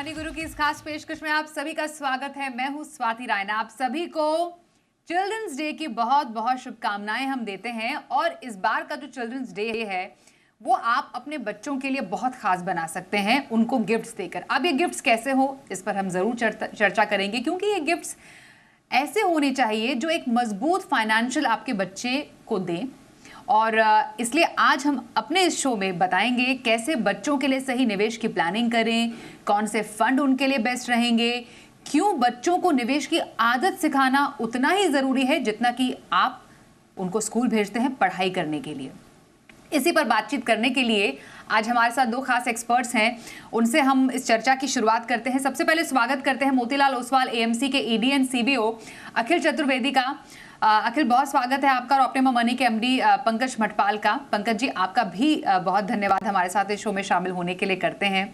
Money गुरु की इस खास पेशकश में आप सभी का स्वागत है। मैं हूं स्वाति रायना। आप सभी को चिल्ड्रंस डे की बहुत बहुत शुभकामनाएं हम देते हैं। और इस बार का जो चिल्ड्रंस डे है वो आप अपने बच्चों के लिए बहुत खास बना सकते हैं उनको गिफ्ट्स देकर। अब ये गिफ्ट्स कैसे हो इस पर हम जरूर चर्चा करेंगे, क्योंकि ये गिफ्ट्स ऐसे होने चाहिए जो एक मजबूत फाइनेंशियल आपके बच्चे को दें। और इसलिए आज हम अपने इस शो में बताएंगे कैसे बच्चों के लिए सही निवेश की प्लानिंग करें, कौन से फंड उनके लिए बेस्ट रहेंगे, क्यों बच्चों को निवेश की आदत सिखाना उतना ही ज़रूरी है जितना कि आप उनको स्कूल भेजते हैं पढ़ाई करने के लिए। इसी पर बातचीत करने के लिए आज हमारे साथ दो खास एक्सपर्ट्स हैं, उनसे हम इस चर्चा की शुरुआत करते हैं। सबसे पहले स्वागत करते हैं मोतीलाल ओसवाल एएमसी के ईडी एंड सीबीओ अखिल चतुर्वेदी का। अखिल, बहुत स्वागत है आपका। और ऑप्टिमम मनी के एमडी पंकज मटपाल का। पंकज जी, आपका भी बहुत धन्यवाद हमारे साथ इस शो में शामिल होने के लिए करते हैं।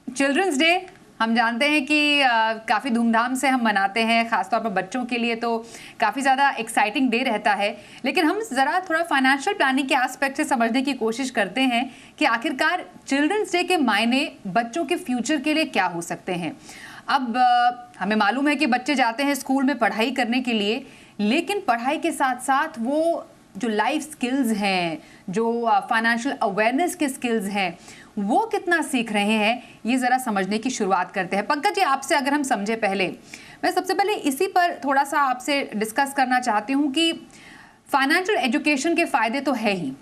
चिल्ड्रंस डे हम जानते हैं कि काफ़ी धूमधाम से हम मनाते हैं, ख़ासतौर पर बच्चों के लिए तो काफ़ी ज़्यादा एक्साइटिंग डे रहता है। लेकिन हम ज़रा थोड़ा फाइनेंशियल प्लानिंग के एस्पेक्ट से समझने की कोशिश करते हैं कि आखिरकार चिल्ड्रंस डे के मायने बच्चों के फ्यूचर के लिए क्या हो सकते हैं। अब हमें मालूम है कि बच्चे जाते हैं स्कूल में पढ़ाई करने के लिए, लेकिन पढ़ाई के साथ साथ वो जो लाइफ स्किल्स हैं, जो फाइनेंशियल अवेयरनेस के स्किल्स हैं, वो कितना सीख रहे हैं, ये ज़रा समझने की शुरुआत करते हैं। पंकज जी, आपसे अगर हम समझे पहले, मैं सबसे पहले इसी पर थोड़ा सा आपसे डिस्कस करना चाहती हूँ कि फाइनेंशियल एजुकेशन के फ़ायदे तो है ही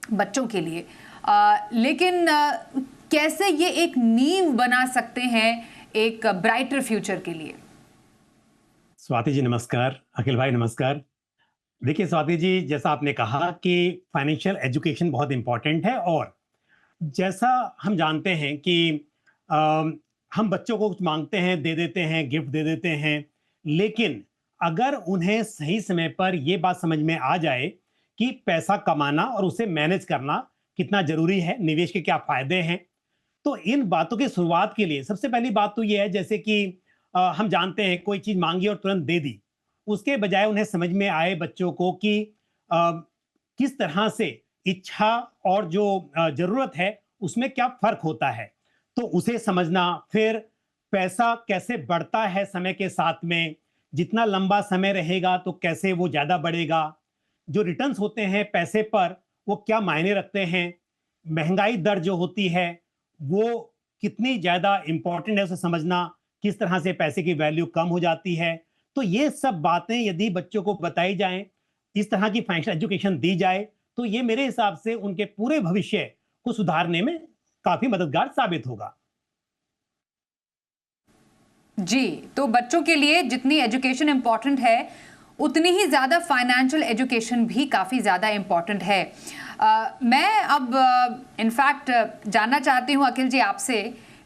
बच्चों के लिए, लेकिन कैसे ये एक नींव बना सकते हैं एक ब्राइटर फ्यूचर के लिए। स्वाति जी नमस्कार, अखिल भाई नमस्कार। देखिए स्वाति जी, जैसा आपने कहा कि फाइनेंशियल एजुकेशन बहुत इंपॉर्टेंट है, और जैसा हम जानते हैं कि हम बच्चों को कुछ मांगते हैं, दे देते हैं, गिफ्ट दे देते हैं, लेकिन अगर उन्हें सही समय पर ये बात समझ में आ जाए कि पैसा कमाना और उसे मैनेज करना कितना जरूरी है, निवेश के क्या फायदे हैं, तो इन बातों की शुरुआत के लिए सबसे पहली बात तो ये है, जैसे कि हम जानते हैं कोई चीज मांगी और तुरंत दे दी, उसके बजाय उन्हें समझ में आए बच्चों को कि किस तरह से इच्छा और जो जरूरत है उसमें क्या फर्क होता है, तो उसे समझना। फिर पैसा कैसे बढ़ता है समय के साथ में, जितना लंबा समय रहेगा तो कैसे वो ज्यादा बढ़ेगा, जो रिटर्न्स होते हैं पैसे पर वो क्या मायने रखते हैं, महंगाई दर जो होती है वो कितनी ज्यादा इंपॉर्टेंट है उसे समझना, किस तरह से पैसे की वैल्यू कम हो जाती है। तो ये सब बातें यदि बच्चों को बताई जाएं, इस तरह की फाइनेंशियल एजुकेशन दी जाए, तो ये मेरे हिसाब से उनके पूरे भविष्य को सुधारने में काफी मददगार साबित होगा। जी, तो बच्चों के लिए जितनी एजुकेशन इंपॉर्टेंट है उतनी ही ज़्यादा फाइनेंशियल एजुकेशन भी काफ़ी ज़्यादा इम्पॉर्टेंट है। मैं अब इनफैक्ट जानना चाहती हूँ अखिल जी आपसे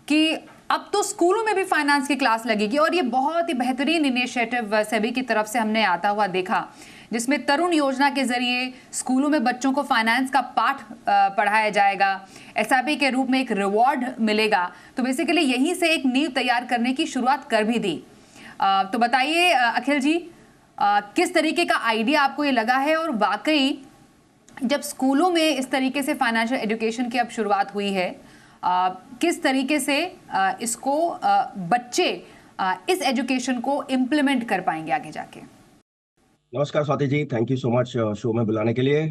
कि अब तो स्कूलों में भी फाइनेंस की क्लास लगेगी, और ये बहुत ही बेहतरीन इनिशिएटिव सेबी की तरफ से हमने आता हुआ देखा, जिसमें तरुण योजना के जरिए स्कूलों में बच्चों को फाइनेंस का पाठ पढ़ाया जाएगा, एसआईपी के रूप में एक रिवॉर्ड मिलेगा। तो बेसिकली यहीं से एक नींव तैयार करने की शुरुआत कर भी दी। तो बताइए अखिल जी, किस तरीके का आइडिया आपको ये लगा है, और वाकई जब स्कूलों में इस तरीके से फाइनेंशियल एजुकेशन की अब शुरुआत हुई है, किस तरीके से इसको बच्चे इस एजुकेशन को इम्प्लीमेंट कर पाएंगे आगे जाके। नमस्कार Swati ji, thank you so much show में बुलाने के लिए।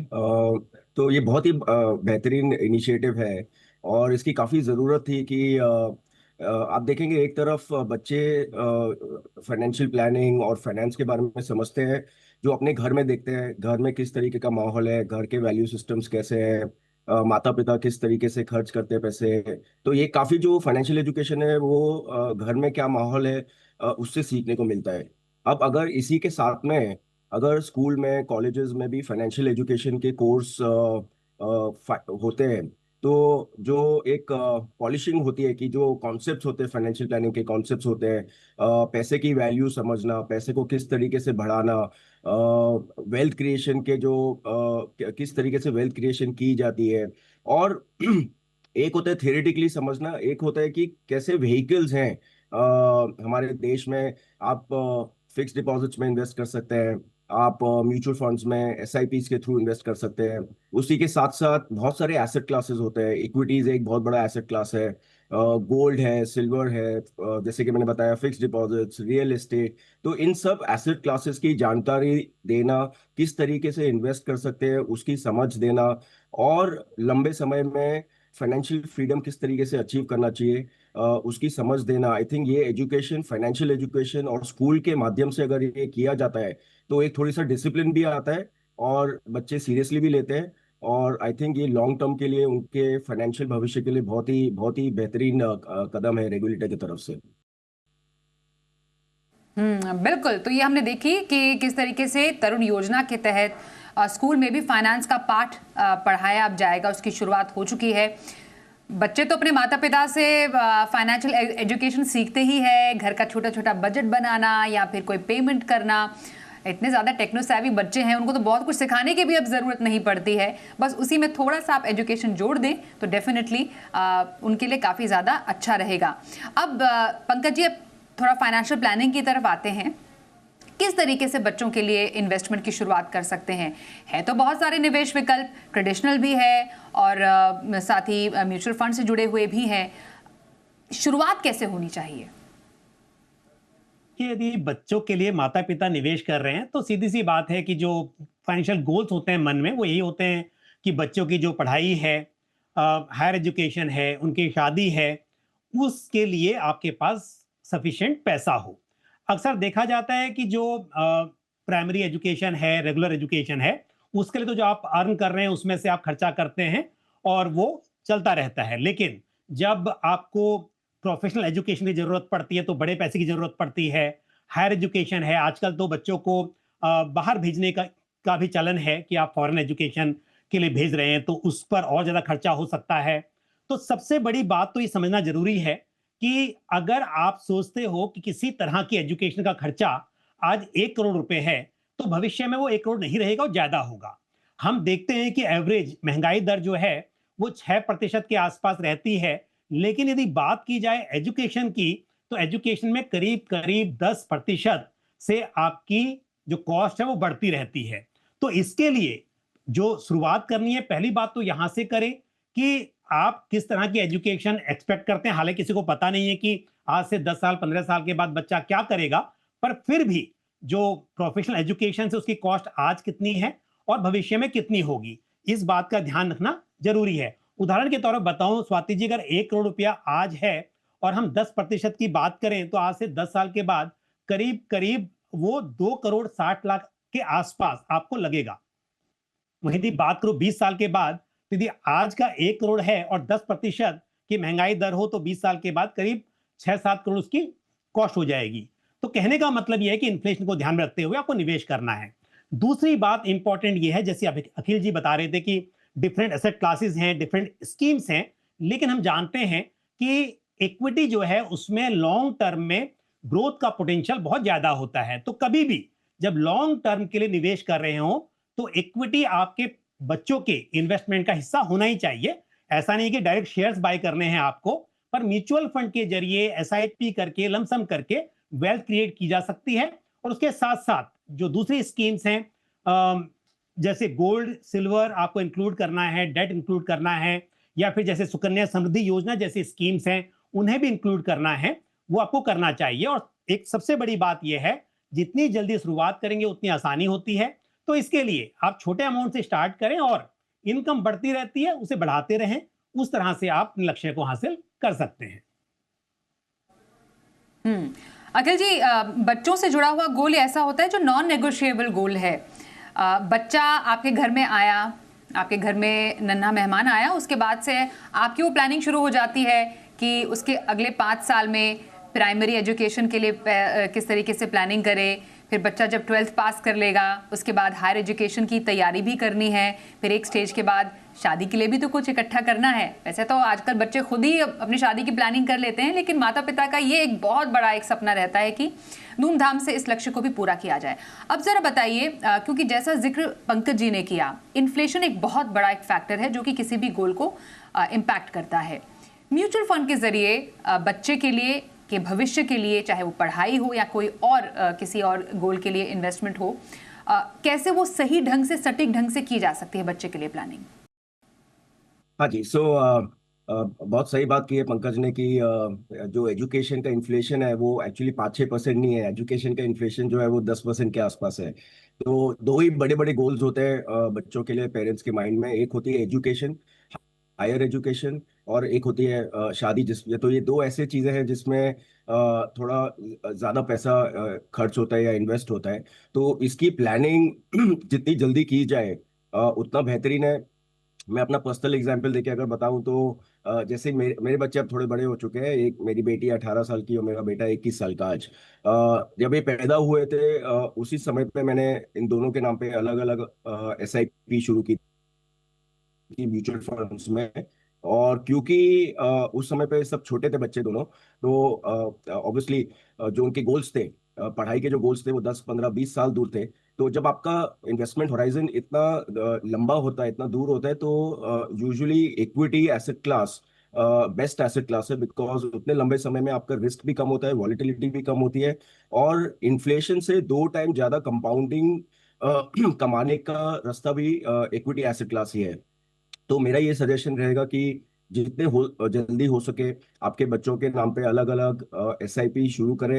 तो ये बहुत ही बेहतरीन इनिशिएटिव है और इसकी काफ़ी ज़रूरत थी कि आप देखेंगे एक तरफ बच्चे फाइनेंशियल प्लानिंग और फाइनेंस के बारे में समझते हैं, जो अपने घर में देखते हैं, घर में किस तरीके का माहौल है, घर के वैल्यू सिस्टम्स कैसे हैं, माता पिता किस तरीके से खर्च करते हैं पैसे। तो ये काफ़ी जो फाइनेंशियल एजुकेशन है वो घर में क्या माहौल है उससे सीखने को मिलता है। अब अगर इसी के साथ में अगर स्कूल में कॉलेजेस में भी फाइनेंशियल एजुकेशन के कोर्स होते हैं, तो जो एक पॉलिशिंग होती है कि जो कॉन्सेप्ट्स होते हैं, फाइनेंशियल प्लानिंग के कॉन्सेप्ट्स होते हैं, पैसे की वैल्यू समझना, पैसे को किस तरीके से बढ़ाना, वेल्थ क्रिएशन के जो किस तरीके से वेल्थ क्रिएशन की जाती है, और एक होता है थियोरेटिकली समझना, एक होता है कि कैसे व्हीकल्स हैं हमारे देश में। आप फिक्स डिपॉजिट्स में इन्वेस्ट कर सकते हैं, आप म्यूचुअल फंड्स में एसआईपीज के थ्रू इन्वेस्ट कर सकते हैं। उसी के साथ साथ बहुत सारे एसेट क्लासेस होते हैं, इक्विटीज एक बहुत बड़ा एसेट क्लास है, गोल्ड है, सिल्वर है, जैसे कि मैंने बताया फिक्स डिपॉजिट्स, रियल एस्टेट। तो इन सब एसेट क्लासेस की जानकारी देना, किस तरीके से इन्वेस्ट कर सकते हैं उसकी समझ देना, और लंबे समय में फाइनेंशियल फ्रीडम किस तरीके से अचीव करना चाहिए उसकी समझ देना। आई थिंक ये एजुकेशन, फाइनेंशियल एजुकेशन और स्कूल के माध्यम से अगर ये किया जाता है तो एक थोड़ी सा डिसिप्लिन भी आता है और बच्चे सीरियसली भी लेते हैं। और आई थिंक ये लॉन्ग टर्म के लिए, उनके फाइनेंशियल भविष्य के लिए बहुत ही बेहतरीन कदम है रेगुलेटर की तरफ से। बिल्कुल। तो ये हमने देखी कि किस तरीके से तरुण योजना के तहत स्कूल में भी फाइनेंस का पाठ पढ़ाया अब जाएगा, उसकी शुरुआत हो चुकी है। बच्चे तो अपने माता पिता से फाइनेंशियल एजुकेशन सीखते ही है, घर का छोटा छोटा बजट बनाना या फिर कोई पेमेंट करना। इतने ज़्यादा टेक्नो savvy बच्चे हैं, उनको तो बहुत कुछ सिखाने की भी अब ज़रूरत नहीं पड़ती है, बस उसी में थोड़ा सा आप एजुकेशन जोड़ दें तो डेफिनेटली उनके लिए काफ़ी ज़्यादा अच्छा रहेगा। अब पंकज जी, अब थोड़ा फाइनेंशियल प्लानिंग की तरफ आते हैं। किस तरीके से बच्चों के लिए इन्वेस्टमेंट की शुरुआत कर सकते हैं? है तो बहुत सारे निवेश विकल्प, ट्रेडिशनल भी है और साथ ही म्यूचुअल फंड से जुड़े हुए भी हैं। शुरुआत कैसे होनी चाहिए? कि यदि बच्चों के लिए माता पिता निवेश कर रहे हैं तो सीधी सी बात है कि जो फाइनेंशियल गोल्स होते हैं मन में, वो यही होते हैं कि बच्चों की जो पढ़ाई है, हायर एजुकेशन है, उनकी शादी है, उसके लिए आपके पास सफिशिएंट पैसा हो। अक्सर देखा जाता है कि जो प्राइमरी एजुकेशन है, रेगुलर एजुकेशन है, उसके लिए तो जो आप अर्न कर रहे हैं उसमें से आप खर्चा करते हैं और वो चलता रहता है। लेकिन जब आपको प्रोफेशनल एजुकेशन की जरूरत पड़ती है तो बड़े पैसे की जरूरत पड़ती है। हायर एजुकेशन है, आजकल तो बच्चों को बाहर भेजने का भी चलन है कि आप फॉरेन एजुकेशन के लिए भेज रहे हैं तो उस पर और ज्यादा खर्चा हो सकता है। तो सबसे बड़ी बात तो ये समझना जरूरी है कि अगर आप सोचते हो कि किसी तरह की एजुकेशन का खर्चा आज 1 करोड़ रुपए है तो भविष्य में वो 1 करोड़ नहीं रहेगा और ज्यादा होगा। हम देखते हैं कि एवरेज महंगाई दर जो है वो 6% के आसपास रहती है। लेकिन यदि बात की जाए एजुकेशन की तो एजुकेशन में करीब करीब 10% से आपकी जो कॉस्ट है वो बढ़ती रहती है। तो इसके लिए जो शुरुआत करनी है, पहली बात तो यहां से करें कि आप किस तरह की एजुकेशन एक्सपेक्ट करते हैं। हालांकि किसी को पता नहीं है कि आज से 10 साल 15 साल के बाद बच्चा क्या करेगा, पर फिर भी जो प्रोफेशनल एजुकेशन से उसकी कॉस्ट आज कितनी है और भविष्य में कितनी होगी, इस बात का ध्यान रखना जरूरी है। उदाहरण के तौर पर बताऊं स्वाति जी, अगर 1 करोड़ रुपया आज है और हम 10% की बात करें तो आज से 10 साल के बाद करीब करीब वो 2 करोड़ 60 लाख के आसपास आपको लगेगा। वहीं यदि बात करो 20 साल के बाद, तो यदि आज का 1 करोड़ है और 10% की महंगाई दर हो तो 20 साल के बाद करीब 6-7 करोड़ उसकी कॉस्ट हो जाएगी। तो कहने का मतलब यह है कि इन्फ्लेशन को ध्यान में रखते हुए आपको निवेश करना है। दूसरी बात इंपॉर्टेंट यह है, जैसे अखिल जी बता रहे थे कि डिफरेंट एसेट क्लासेस हैं, डिफरेंट स्कीम्स हैं, लेकिन हम जानते हैं कि इक्विटी जो है उसमें लॉन्ग टर्म में ग्रोथ का पोटेंशियल बहुत ज्यादा होता है। तो कभी भी जब लॉन्ग टर्म के लिए निवेश कर रहे हो तो इक्विटी आपके बच्चों के इन्वेस्टमेंट का हिस्सा होना ही चाहिए। ऐसा नहीं कि डायरेक्ट शेयर्स बाय करने हैं आपको, पर म्यूचुअल फंड के जरिए एसआईपी करके, लमसम करके वेल्थ क्रिएट की जा सकती है। और उसके साथ साथ जो दूसरी स्कीम्स हैं, जैसे गोल्ड सिल्वर आपको इंक्लूड करना है, डेट इंक्लूड करना है, या फिर जैसे सुकन्या समृद्धि योजना जैसी स्कीम्स हैं उन्हें भी इंक्लूड करना है, वो आपको करना चाहिए। और एक सबसे बड़ी बात यह है, जितनी जल्दी शुरुआत करेंगे उतनी आसानी होती है। तो इसके लिए आप छोटे अमाउंट से स्टार्ट करें और इनकम बढ़ती रहती है, उसे बढ़ाते रहें। उस तरह से आप लक्ष्य को हासिल कर सकते हैं। अखिल जी, बच्चों से जुड़ा हुआ गोल ऐसा होता है जो नॉन नेगोशिएबल गोल है। बच्चा आपके घर में आया, आपके घर में नन्हा मेहमान आया, उसके बाद से आपकी वो प्लानिंग शुरू हो जाती है कि उसके अगले 5 साल में प्राइमरी एजुकेशन के लिए किस तरीके से प्लानिंग करे। फिर बच्चा जब 12th पास कर लेगा उसके बाद हायर एजुकेशन की तैयारी भी करनी है। फिर एक स्टेज के बाद शादी के लिए भी तो कुछ इकट्ठा करना है। वैसे तो आजकल बच्चे खुद ही अपनी शादी की प्लानिंग कर लेते हैं, लेकिन माता पिता का ये एक बहुत बड़ा एक सपना रहता है कि धूमधाम से इस लक्ष्य को भी पूरा किया जाए। अब जरा बताइए, क्योंकि जैसा जिक्र पंकज जी ने किया, इन्फ्लेशन एक बहुत बड़ा एक फैक्टर है जो कि किसी भी गोल को इम्पैक्ट करता है। म्यूचुअल फंड के जरिए बच्चे के लिए के भविष्य के लिए, चाहे वो पढ़ाई हो या कोई और किसी और गोल के लिए इन्वेस्टमेंट हो, कैसे वो सही ढंग से, सटीक ढंग से की जा सकती है बच्चे के लिए प्लानिंग? हाँ जी, बहुत सही बात की है पंकज ने कि जो एजुकेशन का इन्फ्लेशन है वो एक्चुअली 5-6% नहीं है। एजुकेशन का इन्फ्लेशन जो है वो 10% के आसपास है। तो दो ही बड़े बड़े गोल्स होते हैं बच्चों के लिए पेरेंट्स के माइंड में। एक होती है एजुकेशन, हायर एजुकेशन, और एक होती है शादी। जिसमें तो ये दो ऐसे चीजें हैं जिसमें थोड़ा ज्यादा पैसा खर्च होता है या इन्वेस्ट होता है। तो इसकी प्लानिंग जितनी जल्दी की जाए उतना बेहतरीन है। मैं अपना पर्सनल एग्जांपल देके अगर बताऊं तो जैसे मेरे मेरे बच्चे अब थोड़े बड़े हो चुके हैं। एक मेरी बेटी 18 साल की और मेरा बेटा 21 साल का आज। जब ये पैदा हुए थे उसी समय पे मैंने इन दोनों के नाम पे अलग अलग SIP शुरू की थी म्यूचुअल फंड्स में। और क्योंकि उस समय पे सब छोटे थे बच्चे दोनों, तो ऑब्वियसली जो उनके गोल्स थे, पढ़ाई के जो गोल्स थे वो 10-15-20 साल दूर थे। तो जब आपका इन्वेस्टमेंट होराइजन इतना लंबा होता है, इतना दूर होता है, तो usually equity asset class best asset class है। बिकॉज उतने लंबे समय में आपका रिस्क भी कम होता है, वॉलिटिलिटी भी कम होती है, और इन्फ्लेशन से 2 टाइम ज्यादा कंपाउंडिंग कमाने का रास्ता भी इक्विटी एसेट क्लास ही है। तो मेरा ये सजेशन रहेगा कि जितने हो जल्दी हो सके आपके बच्चों के नाम पे अलग अलग SIP शुरू करें।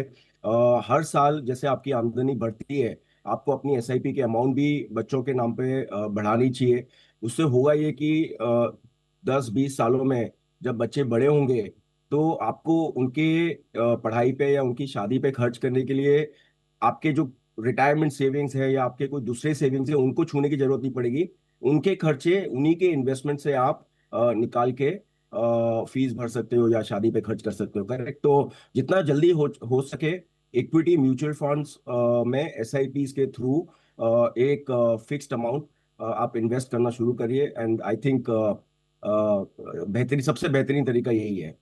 हर साल जैसे आपकी आमदनी बढ़ती है, आपको अपनी SIP की अमाउंट भी बच्चों के नाम पे बढ़ानी चाहिए। उससे होगा ये कि 10-20 सालों में जब बच्चे बड़े होंगे तो आपको उनके पढ़ाई पे या उनकी शादी पे खर्च करने के लिए आपके जो रिटायरमेंट सेविंग्स है या आपके कोई दूसरे सेविंग्स है उनको छूने की जरूरत नहीं पड़ेगी। उनके खर्चे उन्हीं के इन्वेस्टमेंट से आप निकाल के फीस भर सकते हो या शादी पे खर्च कर सकते हो। करेक्ट। तो जितना जल्दी हो सके इक्विटी म्यूचुअल फंड्स में SIPs के थ्रू एक फिक्स्ड अमाउंट आप इन्वेस्ट करना शुरू करिए। एंड आई थिंक बेहतरीन, सबसे बेहतरीन तरीका यही है।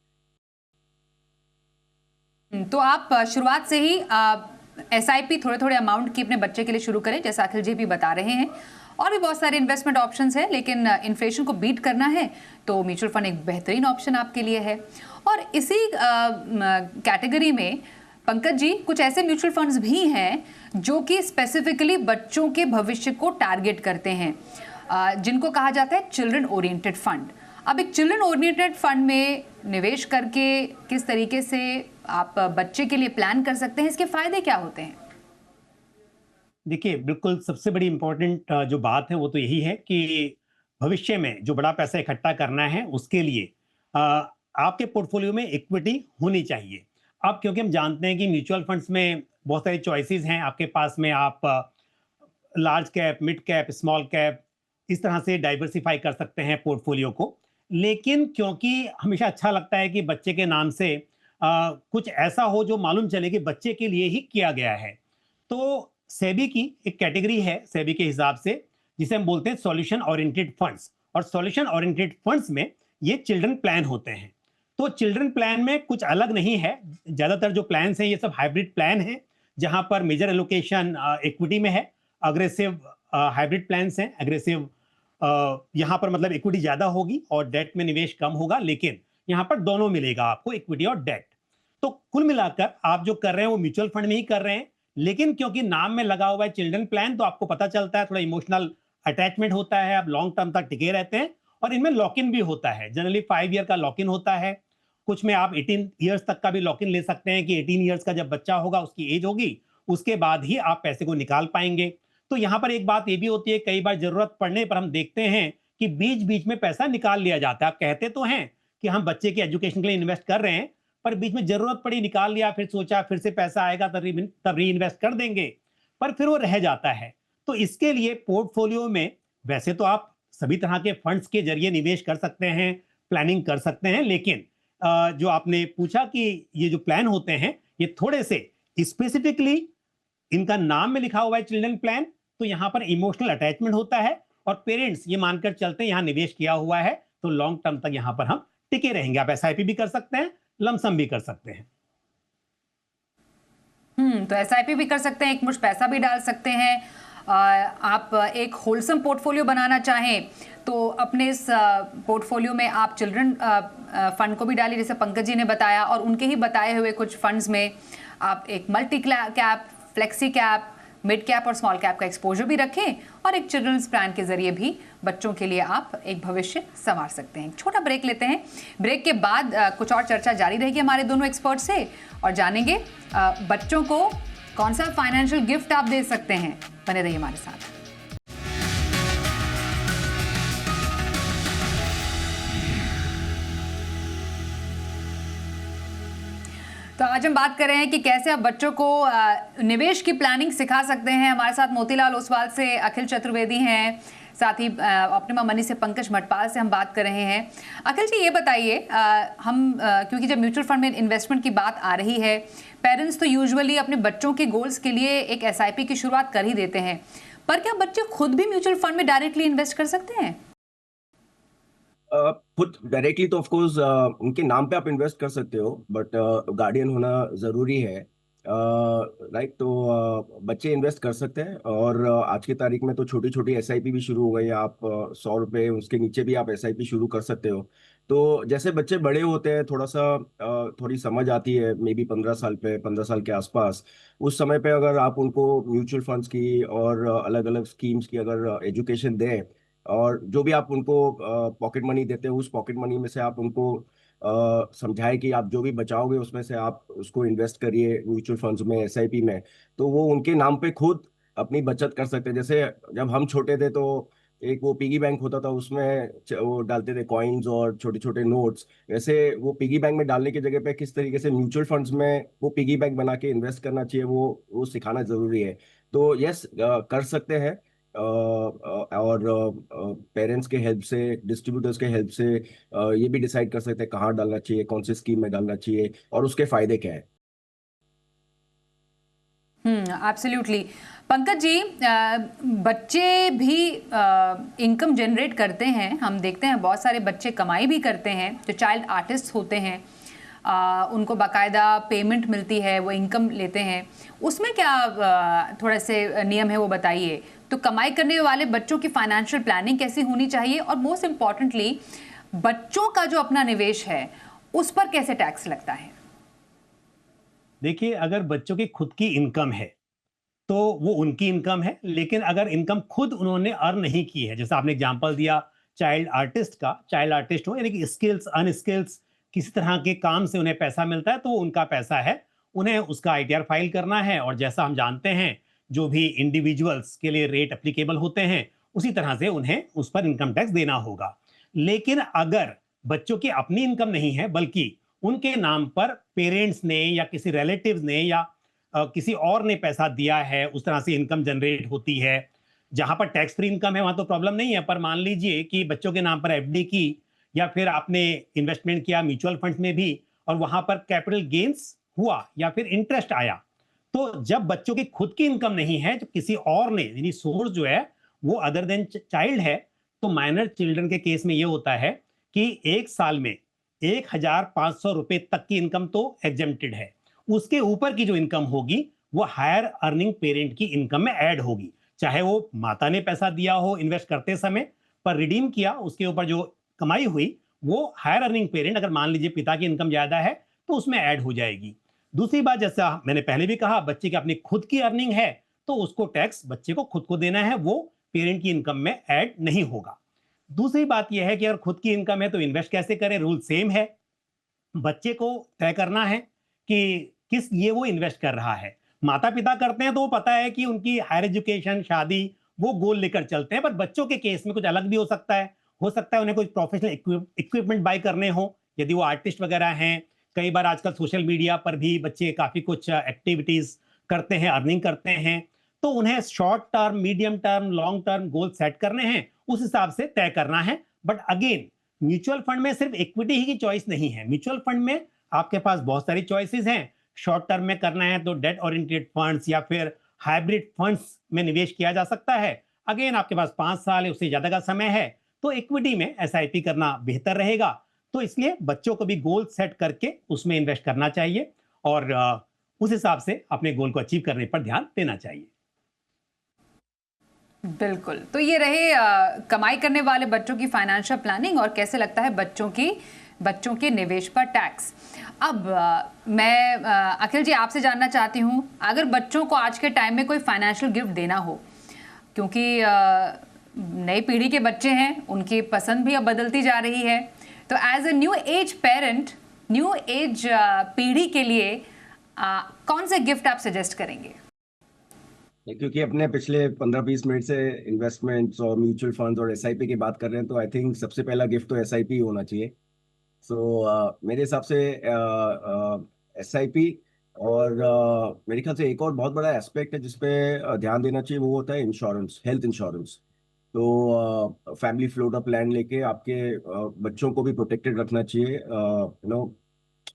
तो आप शुरुआत से ही SIP थोड़े थोड़े अमाउंट की अपने बच्चे के लिए शुरू करें, जैसा अखिल जी भी बता रहे हैं। और भी बहुत सारे इन्वेस्टमेंट ऑप्शंस हैं, लेकिन इन्फ्लेशन को बीट करना है तो म्यूचुअल फंड एक बेहतरीन ऑप्शन आपके लिए है। और इसी कैटेगरी में पंकज जी, कुछ ऐसे म्यूचुअल फंड्स भी हैं जो कि स्पेसिफिकली बच्चों के भविष्य को टारगेट करते हैं, जिनको कहा जाता है चिल्ड्रन ओरिएंटेड फंड। अब एक चिल्ड्रन ओरिएंटेड फंड में निवेश करके किस तरीके से आप बच्चे के लिए प्लान कर सकते हैं, इसके फायदे क्या होते हैं? देखिए, बिल्कुल सबसे बड़ी इंपॉर्टेंट जो बात है वो तो यही है कि भविष्य में जो बड़ा पैसा इकट्ठा करना है उसके लिए आपके पोर्टफोलियो में इक्विटी होनी चाहिए। अब क्योंकि हम जानते हैं कि म्यूचुअल फंड्स में बहुत सारी चॉइसेस हैं आपके पास में, आप large cap, mid cap, small cap, इस तरह से डाइवर्सिफाई कर सकते हैं पोर्टफोलियो को। लेकिन क्योंकि हमेशा अच्छा लगता है कि बच्चे के नाम से कुछ ऐसा हो जो मालूम चले कि बच्चे के लिए ही किया गया है, तो सेबी की एक कैटेगरी है सेबी के हिसाब से, जिसे हम बोलते हैं सॉल्यूशन ओरिएंटेड फंड्स। और सॉल्यूशन ओरिएंटेड फंड्स में ये चिल्ड्रन प्लान होते हैं। तो चिल्ड्रन प्लान में कुछ अलग नहीं है। ज्यादातर जो प्लान हैं ये सब हाइब्रिड प्लान हैं, जहां पर मेजर एलोकेशन इक्विटी में है। अग्रेसिव हाइब्रिड प्लान्स हैं। अग्रेसिव यहाँ पर मतलब इक्विटी ज्यादा होगी और डेट में निवेश कम होगा, लेकिन यहाँ पर दोनों मिलेगा आपको, इक्विटी और डेट। तो कुल मिलाकर आप जो कर रहे हैं वो म्यूचुअल फंड में ही कर रहे हैं, लेकिन क्योंकि नाम में लगा हुआ है चिल्ड्रन प्लान, तो आपको पता चलता है, थोड़ा इमोशनल अटैचमेंट होता है, आप लॉन्ग टर्म तक टिके रहते हैं। और इनमें लॉक इन भी होता है, जनरली 5 ईयर का लॉक इन होता है। कुछ में आप 18 ईयर्स तक का भी लॉक इन ले सकते हैं कि 18 ईयर्स का जब बच्चा होगा, उसकी एज होगी, उसके बाद ही आप पैसे को निकाल पाएंगे। तो यहाँ पर एक बात ये भी होती है, कई बार जरूरत पड़ने पर हम देखते हैं कि बीच बीच में पैसा निकाल लिया जाता है। आप कहते तो हैं कि हम बच्चे की एजुकेशन के लिए इन्वेस्ट कर रहे हैं, पर बीच में जरूरत पड़ी, निकाल लिया, फिर सोचा फिर से पैसा आएगा तब री इन्वेस्ट कर देंगे, पर फिर वो रह जाता है। तो इसके लिए पोर्टफोलियो में वैसे तो आप सभी तरह के फंड्स के जरिए निवेश कर सकते हैं, प्लानिंग कर सकते हैं, लेकिन जो आपने पूछा कि ये जो प्लान होते हैं ये थोड़े से स्पेसिफिकली, इनका नाम में लिखा हुआ है चिल्ड्रन प्लान, तो यहाँ पर इमोशनल अटैचमेंट होता है और पेरेंट्स ये मानकर चलते हैं यहाँ निवेश किया हुआ है तो लॉन्ग टर्म तक यहाँ पर हम टिके रहेंगे। आप SIP भी कर सकते हैं, लमसम भी कर सकते हैं। तो SIP भी कर सकते हैं, एक मुश्त पैसा भी डाल सकते हैं। आप एक होलसम पोर्टफोलियो बनाना चाहें तो अपने इस पोर्टफोलियो में आप चिल्ड्रन फंड को भी डालिए, जैसे पंकज जी ने बताया, और उनके ही बताए हुए कुछ फंड्स में आप एक multi cap, flexi cap, mid cap और स्मॉल कैप का एक्सपोजर भी रखें और एक चिल्ड्रंस प्लान के जरिए भी बच्चों के लिए आप एक भविष्य संवार सकते हैं। छोटा ब्रेक लेते हैं, ब्रेक के बाद कुछ और चर्चा जारी रहेगी हमारे दोनों एक्सपर्ट से और जानेंगे बच्चों को कौन सा फाइनेंशियल गिफ्ट आप दे सकते हैं। बने रहिए हमारे साथ। तो आज हम बात कर रहे हैं कि कैसे आप बच्चों को निवेश की प्लानिंग सिखा सकते हैं। हमारे साथ मोतीलाल ओसवाल से अखिल चतुर्वेदी हैं, साथ ही ऑप्टिमा मनी से पंकज मटपाल से हम बात कर रहे हैं। अखिल जी ये बताइए, क्योंकि जब म्यूचुअल फंड में इन्वेस्टमेंट की बात आ रही है, पेरेंट्स तो यूजुअली अपने बच्चों के गोल्स के लिए एक एसआईपी की शुरुआत कर ही देते हैं, पर क्या बच्चे खुद भी म्यूचुअल फंड में डायरेक्टली इन्वेस्ट कर सकते हैं? खुद डायरेक्टली तो ऑफ कोर्स उनके नाम पे आप इन्वेस्ट कर सकते हो, बट गार्डियन होना जरूरी है। राइट, तो बच्चे इन्वेस्ट कर सकते हैं और आज की तारीख में तो छोटी छोटी एसआईपी भी शुरू हो गई है। आप 100 रुपये उसके नीचे भी आप एसआईपी शुरू कर सकते हो। तो जैसे बच्चे बड़े होते हैं, थोड़ा सा थोड़ी समझ आती है, मे बी 15 साल के आसपास, उस समय पे अगर आप उनको म्यूचुअल फंड्स की और अलग अलग स्कीम्स की अगर एजुकेशन दें, और जो भी आप उनको पॉकेट मनी देते हो, उस पॉकेट मनी में से आप उनको समझाए कि आप जो भी बचाओगे उसमें से आप उसको इन्वेस्ट करिए म्यूचुअल फंड्स में, एसआईपी में, तो वो उनके नाम पे खुद अपनी बचत कर सकते हैं। जैसे जब हम छोटे थे तो एक वो पिगी बैंक होता था, उसमें वो डालते थे कॉइन्स और छोटे छोटे नोट्स। वैसे वो पिगी बैंक में डालने की जगह पे किस तरीके से म्यूचुअल फंड्स में वो पिगी बैंक बना के इन्वेस्ट करना चाहिए, वो सिखाना जरूरी है। तो यस, कर सकते हैं। और पेरेंट्स के हेल्प से, डिस्ट्रीब्यूटर्स के हेल्प से ये भी डिसाइड कर सकते हैं कहाँ डालना चाहिए, कौन सी स्कीम में डालना चाहिए और उसके फायदे क्या है। एब्सोल्युटली। पंकज जी, बच्चे भी इनकम जनरेट करते हैं, हम देखते हैं बहुत सारे बच्चे कमाई भी करते हैं, जो चाइल्ड आर्टिस्ट होते हैं, उनको बाकायदा पेमेंट मिलती है, वो इनकम लेते हैं। उसमें क्या थोड़े से नियम है वो बताइए। तो कमाई करने वाले बच्चों की फाइनेंशियल प्लानिंग कैसी होनी चाहिए, और मोस्ट इम्पॉर्टेंटली बच्चों का जो अपना निवेश है उस पर कैसे टैक्स लगता है? देखिए, अगर बच्चों की खुद की इनकम है तो वो उनकी इनकम है, लेकिन अगर इनकम खुद उन्होंने अर्न नहीं की है, जैसे आपने एग्जांपल दिया चाइल्ड आर्टिस्ट का, चाइल्ड आर्टिस्ट हो यानी कि स्किल्स अनस्किल्स किसी तरह के काम से उन्हें पैसा मिलता है, तो वो उनका पैसा है, उन्हें उसका आईटीआर फाइल करना है। और जैसा हम जानते हैं जो भी इंडिविजुअल्स के लिए रेट एप्लीकेबल होते हैं, उसी तरह से उन्हें उस पर इनकम टैक्स देना होगा। लेकिन अगर बच्चों की अपनी इनकम नहीं है, बल्कि उनके नाम पर पेरेंट्स ने या किसी रिलेटिव्स ने या किसी और ने पैसा दिया है, उस तरह से इनकम जनरेट होती है, जहां पर टैक्स फ्री इनकम है वहां तो प्रॉब्लम नहीं है। पर मान लीजिए कि बच्चों के नाम पर एफडी की या फिर आपने इन्वेस्टमेंट किया म्यूचुअल फंड्स में भी और वहां पर कैपिटल गेन्स हुआ या फिर इंटरेस्ट आया, तो जब बच्चों की खुद की इनकम नहीं है, तो किसी और ने, यानी सोर्स जो है वो अदर देन चाइल्ड है, तो माइनर चिल्ड्रन के केस में ये होता है कि एक साल में 1,500 रुपए तक की इनकम तो एग्जेम्प्टेड है। उसके ऊपर की जो इनकम होगी वो हायर अर्निंग पेरेंट की इनकम में ऐड होगी, चाहे वो माता ने पैसा दिया हो इन्वेस्ट करते समय, पर रिडीम किया उसके ऊपर जो कमाई हुई वो हायर अर्निंग पेरेंट, अगर मान लीजिए पिता की इनकम ज्यादा है तो उसमें ऐड हो जाएगी। दूसरी बात, जैसा मैंने पहले भी कहा, बच्चे की अपनी खुद की अर्निंग है तो उसको टैक्स बच्चे को खुद को देना है, वो पेरेंट की इनकम में ऐड नहीं होगा। दूसरी बात यह है कि अगर खुद की इनकम है तो इन्वेस्ट कैसे करें, रूल सेम है। बच्चे को तय करना है कि किस लिए वो इन्वेस्ट कर रहा है। माता पिता करते हैं तो वो पता है कि उनकी हायर एजुकेशन, शादी, वो गोल लेकर चलते हैं, पर बच्चों के केस में कुछ अलग भी हो सकता है। हो सकता है उन्हें कोई प्रोफेशनल इक्विपमेंट बाय करने हो, यदि वो आर्टिस्ट वगैरह हैं। कई बार आजकल सोशल मीडिया पर भी बच्चे काफी कुछ एक्टिविटीज करते हैं, अर्निंग करते हैं, तो उन्हें short term, medium term, long term goal set करने हैं, उस हिसाब से तय करना है। बट अगेन, म्यूचुअल फंड में सिर्फ इक्विटी ही की चॉइस नहीं है। म्यूचुअल फंड में आपके पास बहुत सारी चॉइसेस हैं। शॉर्ट टर्म में करना है तो डेट ओरिएंटेड फंड्स या फिर हाइब्रिड फंड्स में निवेश किया जा सकता है। अगेन, आपके पास 5 साल या उससे ज्यादा का समय है तो इक्विटी में एसआईपी करना बेहतर रहेगा। तो इसलिए बच्चों को भी गोल सेट करके उसमें इन्वेस्ट करना चाहिए और उस हिसाब से अपने गोल को अचीव करने पर ध्यान देना चाहिए। बिल्कुल। तो ये रहे कमाई करने वाले बच्चों की फाइनेंशियल प्लानिंग और कैसे लगता है बच्चों की बच्चों के निवेश पर टैक्स। अब मैं अखिल जी आपसे जानना चाहती हूँ, अगर बच्चों को आज के टाइम में कोई फाइनेंशियल गिफ्ट देना हो, क्योंकि नई पीढ़ी के बच्चे हैं, उनकी पसंद भी अब बदलती जा रही है, तो as a new age parent, new age पीढ़ी के लिए कौन से गिफ्ट आप सजेस्ट करेंगे? क्योंकि अपने पिछले 15-20 मिनट से इन्वेस्टमेंट्स और म्यूचुअल फंड्स और एसआईपी की बात कर रहे हैं, तो आई थिंक सबसे पहला गिफ्ट तो एसआईपी होना चाहिए। मेरे हिसाब से एसआईपी, और मेरे ख्याल से एक और बहुत बड़ा एस्पेक्ट है जिसपे ध्यान देना चाहिए, वो होता है इंश्योरेंस, हेल्थ इंश्योरेंस। तो फैमिली फ्लोटर प्लान लेके आपके बच्चों को भी प्रोटेक्टेड रखना चाहिए।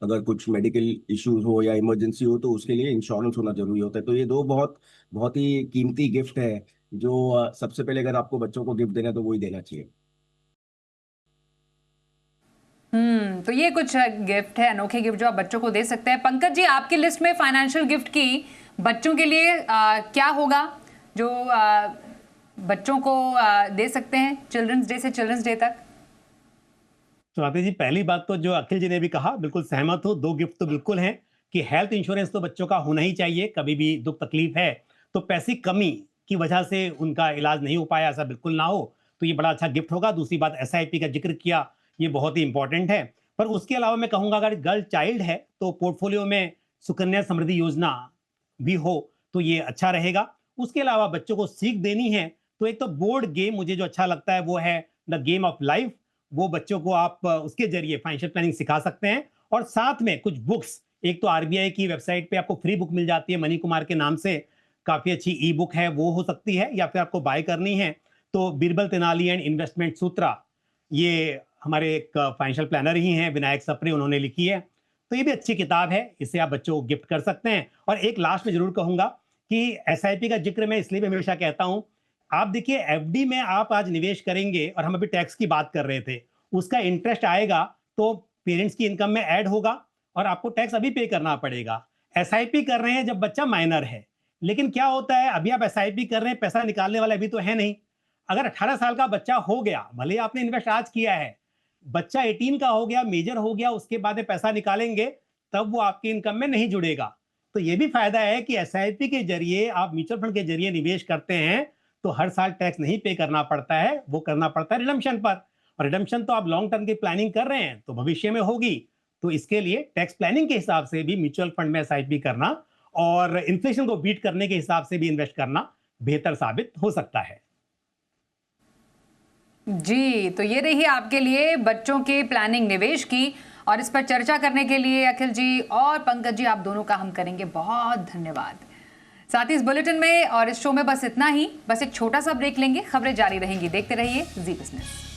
अगर कुछ मेडिकल इश्यूज हो या इमरजेंसी हो तो उसके लिए इंश्योरेंस होना जरूरी होता है। तो ये दो बहुत बहुत ही कीमती गिफ्ट है जो सबसे पहले अगर आपको बच्चों को गिफ्ट देना है तो वही देना चाहिए। तो ये कुछ गिफ्ट है, अनोखे गिफ्ट जो आप बच्चों को दे सकते हैं। पंकज जी, आपकी लिस्ट में फाइनेंशियल गिफ्ट की बच्चों के लिए क्या होगा जो बच्चों को दे सकते हैं चिल्ड्रंस डे से चिल्ड्रंस डे तक? स्वाति जी, पहली बात तो जो अखिल जी ने भी कहा, बिल्कुल सहमत हो। दो गिफ्ट तो बिल्कुल हैं कि हेल्थ इंश्योरेंस तो बच्चों का होना ही चाहिए। कभी भी दुख तकलीफ है तो पैसे कमी की वजह से उनका इलाज नहीं हो पाया, ऐसा बिल्कुल ना हो, तो ये बड़ा अच्छा गिफ्ट होगा। दूसरी बात, एसआईपी का जिक्र किया, ये बहुत ही इंपॉर्टेंट है। पर उसके अलावा मैं कहूंगा, अगर गर्ल चाइल्ड है तो पोर्टफोलियो में सुकन्या समृद्धि योजना भी हो तो ये अच्छा रहेगा। उसके अलावा बच्चों को सीख देनी है तो एक तो बोर्ड गेम मुझे जो अच्छा लगता है वो है द गेम ऑफ लाइफ। वो बच्चों को आप उसके जरिए फाइनेंशियल प्लानिंग सिखा सकते हैं। और साथ में कुछ बुक्स, एक तो आरबीआई की वेबसाइट पे आपको फ्री बुक मिल जाती है मनी कुमार के नाम से, काफी अच्छी ई बुक है, वो हो सकती है। या फिर आपको बाय करनी है तो बीरबल तेनाली एंड इन्वेस्टमेंट सूत्रा, ये हमारे एक फाइनेंशियल प्लानर ही हैं विनायक सप्रे, उन्होंने लिखी है, तो ये भी अच्छी किताब है, इसे आप बच्चों को गिफ्ट कर सकते हैं। और एक लास्ट में जरूर कहूंगा कि एसआईपी का जिक्र मैं इसलिए भी हमेशा कहता हूं, आप देखिए एफडी में आप आज निवेश करेंगे और हम अभी टैक्स की बात कर रहे थे, उसका इंटरेस्ट आएगा तो पेरेंट्स की इनकम में ऐड होगा और आपको टैक्स अभी पे करना पड़ेगा। एसआईपी कर रहे हैं जब बच्चा माइनर है, लेकिन क्या होता है, अभी आप एसआईपी कर रहे हैं, पैसा निकालने वाला अभी तो है नहीं। अगर 18 साल का बच्चा हो गया, भले आपने इन्वेस्ट आज किया है, बच्चा 18 का हो गया, मेजर हो गया, उसके बाद पैसा निकालेंगे तब वो आपकी इनकम में नहीं जुड़ेगा। तो ये भी फायदा है कि एसआईपी के जरिए आप म्यूचुअल फंड के जरिए निवेश करते हैं तो हर साल टैक्स नहीं पे करना पड़ता है, वो करना पड़ता है रिडम्पशन पर। और रिडम्पशन तो आप लॉन्ग टर्म की प्लानिंग कर रहे हैं तो भविष्य में होगी, तो इसके लिए टैक्स प्लानिंग के हिसाब से भी म्यूचुअल फंड में एसआईपी करना और इन्फ्लेशन को बीट करने के हिसाब से भी इन्वेस्ट करना बेहतर साबित हो सकता है। जी, तो ये रही आपके लिए बच्चों के प्लानिंग निवेश की, और इस पर चर्चा करने के लिए अखिल जी और पंकज जी, आप दोनों का हम करेंगे बहुत धन्यवाद। साथ ही इस बुलेटिन में और इस शो में बस इतना ही, बस एक छोटा सा ब्रेक लेंगे, खबरें जारी रहेंगी। देखते रहिए जी बिजनेस।